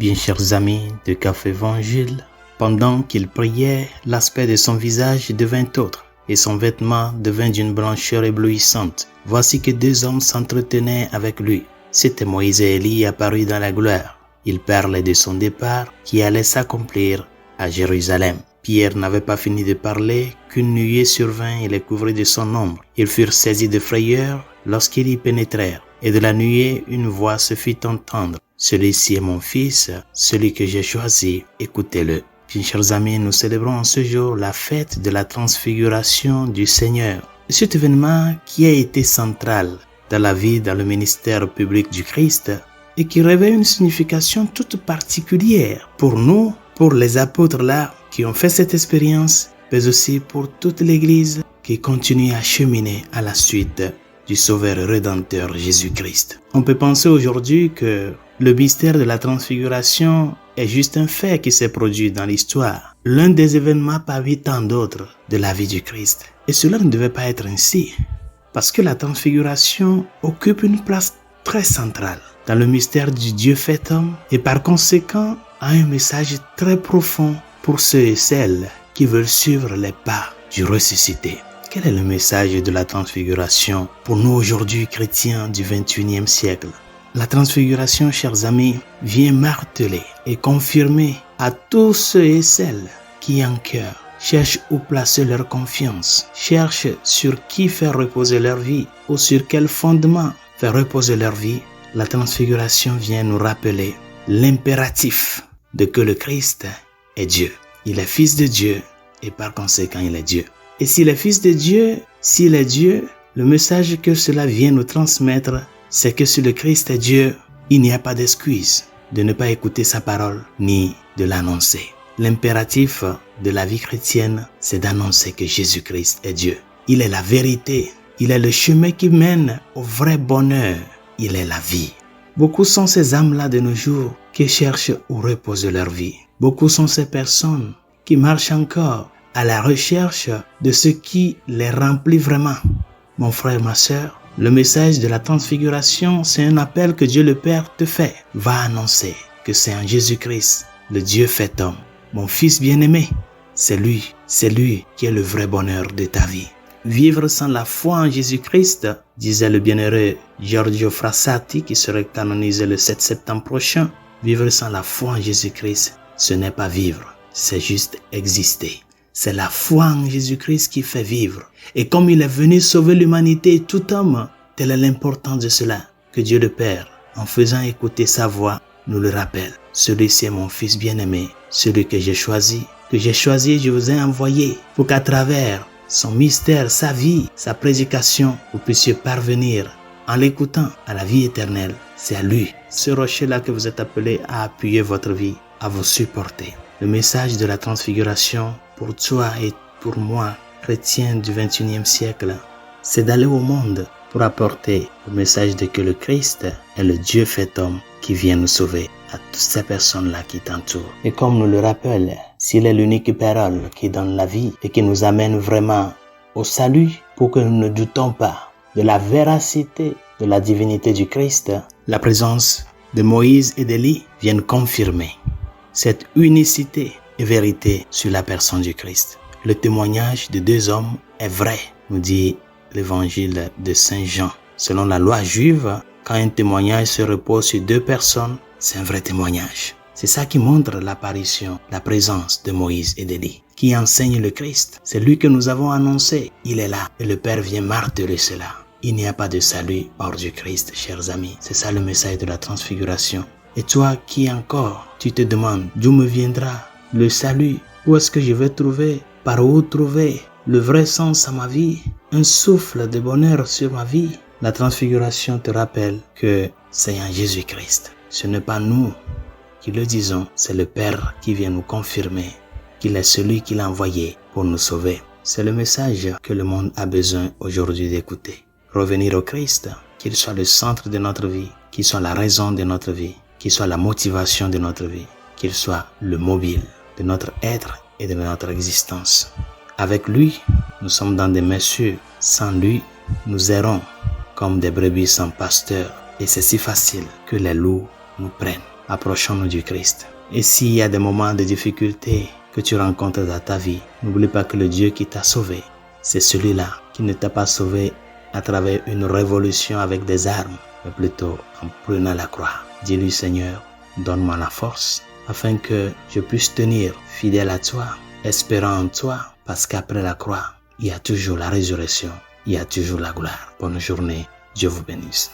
Bien chers amis de Café Évangile, pendant qu'il priait, l'aspect de son visage devint autre, et son vêtement devint d'une blancheur éblouissante. Voici que deux hommes s'entretenaient avec lui. C'étaient Moïse et Élie apparus dans la gloire. Ils parlaient de son départ qui allait s'accomplir à Jérusalem. Pierre n'avait pas fini de parler qu'une nuée survint et les couvrit de son ombre. Ils furent saisis de frayeur lorsqu'ils y pénétrèrent. Et de la nuée, une voix se fit entendre. Celui-ci est mon fils, celui que j'ai choisi, écoutez-le. Bien, chers amis, nous célébrons en ce jour la fête de la transfiguration du Seigneur. Cet événement qui a été central dans la vie, dans le ministère public du Christ et qui revêt une signification toute particulière pour nous, pour les apôtres là qui ont fait cette expérience, mais aussi pour toute l'Église qui continue à cheminer à la suite du Sauveur et Rédempteur Jésus-Christ. On peut penser aujourd'hui que le mystère de la transfiguration est juste un fait qui s'est produit dans l'histoire, l'un des événements parmi tant d'autres de la vie du Christ. Et cela ne devait pas être ainsi, parce que la transfiguration occupe une place très centrale dans le mystère du Dieu fait homme et par conséquent a un message très profond pour ceux et celles qui veulent suivre les pas du ressuscité. Quel est le message de la transfiguration pour nous aujourd'hui chrétiens du XXIe siècle? La transfiguration, chers amis, vient marteler et confirmer à tous ceux et celles qui en cœur cherchent où placer leur confiance, cherchent sur qui faire reposer leur vie ou sur quel fondement faire reposer leur vie. La transfiguration vient nous rappeler l'impératif de que le Christ est Dieu. Il est fils de Dieu et par conséquent il est Dieu. Et s'il est fils de Dieu, s'il est Dieu, le message que cela vient nous transmettre, c'est que si le Christ est Dieu, il n'y a pas d'excuse de ne pas écouter sa parole ni de l'annoncer. L'impératif de la vie chrétienne, c'est d'annoncer que Jésus-Christ est Dieu. Il est la vérité, il est le chemin qui mène au vrai bonheur, il est la vie. Beaucoup sont ces âmes-là de nos jours qui cherchent où reposer leur vie. Beaucoup sont ces personnes qui marchent encore à la recherche de ce qui les remplit vraiment. Mon frère, ma sœur, le message de la transfiguration, c'est un appel que Dieu le Père te fait. Va annoncer que c'est en Jésus-Christ, le Dieu fait homme. Mon fils bien-aimé, c'est lui qui est le vrai bonheur de ta vie. Vivre sans la foi en Jésus-Christ, disait le bienheureux Giorgio Frassati qui serait canonisé le 7 septembre prochain, vivre sans la foi en Jésus-Christ, ce n'est pas vivre, c'est juste exister. C'est la foi en Jésus-Christ qui fait vivre. Et comme il est venu sauver l'humanité et tout homme, telle est l'importance de cela, que Dieu le Père, en faisant écouter sa voix, nous le rappelle. Celui-ci est mon fils bien-aimé, celui que j'ai choisi et je vous ai envoyé pour qu'à travers son mystère, sa vie, sa prédication, vous puissiez parvenir en l'écoutant à la vie éternelle. C'est à lui, ce rocher-là que vous êtes appelé à appuyer votre vie, à vous supporter. Le message de la transfiguration pour toi et pour moi, chrétiens du XXIe siècle, c'est d'aller au monde pour apporter le message de que le Christ est le Dieu fait homme qui vient nous sauver à toutes ces personnes-là qui t'entourent. Et comme nous le rappelle, s'il est l'unique parole qui donne la vie et qui nous amène vraiment au salut, pour que nous ne doutons pas de la véracité de la divinité du Christ, la présence de Moïse et d'Élie viennent confirmer cette unicité et vérité sur la personne du Christ. Le témoignage de deux hommes est vrai, nous dit l'évangile de Saint Jean. Selon la loi juive, quand un témoignage se repose sur deux personnes, c'est un vrai témoignage. C'est ça qui montre l'apparition, la présence de Moïse et d'Élie, qui enseigne le Christ. C'est lui que nous avons annoncé. Il est là et le Père vient marteler cela. Il n'y a pas de salut hors du Christ, chers amis. C'est ça le message de la transfiguration. Et toi qui encore, tu te demandes d'où me viendra le salut? Où est-ce que je vais trouver? Par où trouver le vrai sens à ma vie? Un souffle de bonheur sur ma vie? La transfiguration te rappelle que c'est en Jésus-Christ. Ce n'est pas nous qui le disons, c'est le Père qui vient nous confirmer qu'il est celui qui l'a envoyé pour nous sauver. C'est le message que le monde a besoin aujourd'hui d'écouter. Revenir au Christ, qu'il soit le centre de notre vie, qu'il soit la raison de notre vie, qu'il soit la motivation de notre vie, qu'il soit le mobile de notre être et de notre existence. Avec lui, nous sommes dans des mains sûres. Sans lui, nous errons comme des brebis sans pasteur. Et c'est si facile que les loups nous prennent. approchons-nous du Christ. Et s'il y a des moments de difficulté que tu rencontres dans ta vie, n'oublie pas que le Dieu qui t'a sauvé, c'est celui-là qui ne t'a pas sauvé à travers une révolution avec des armes, mais plutôt en prenant la croix. Dis-lui, Seigneur, donne-moi la force afin que je puisse tenir fidèle à toi, espérant en toi, parce qu'après la croix, il y a toujours la résurrection, il y a toujours la gloire. Bonne journée, Dieu vous bénisse.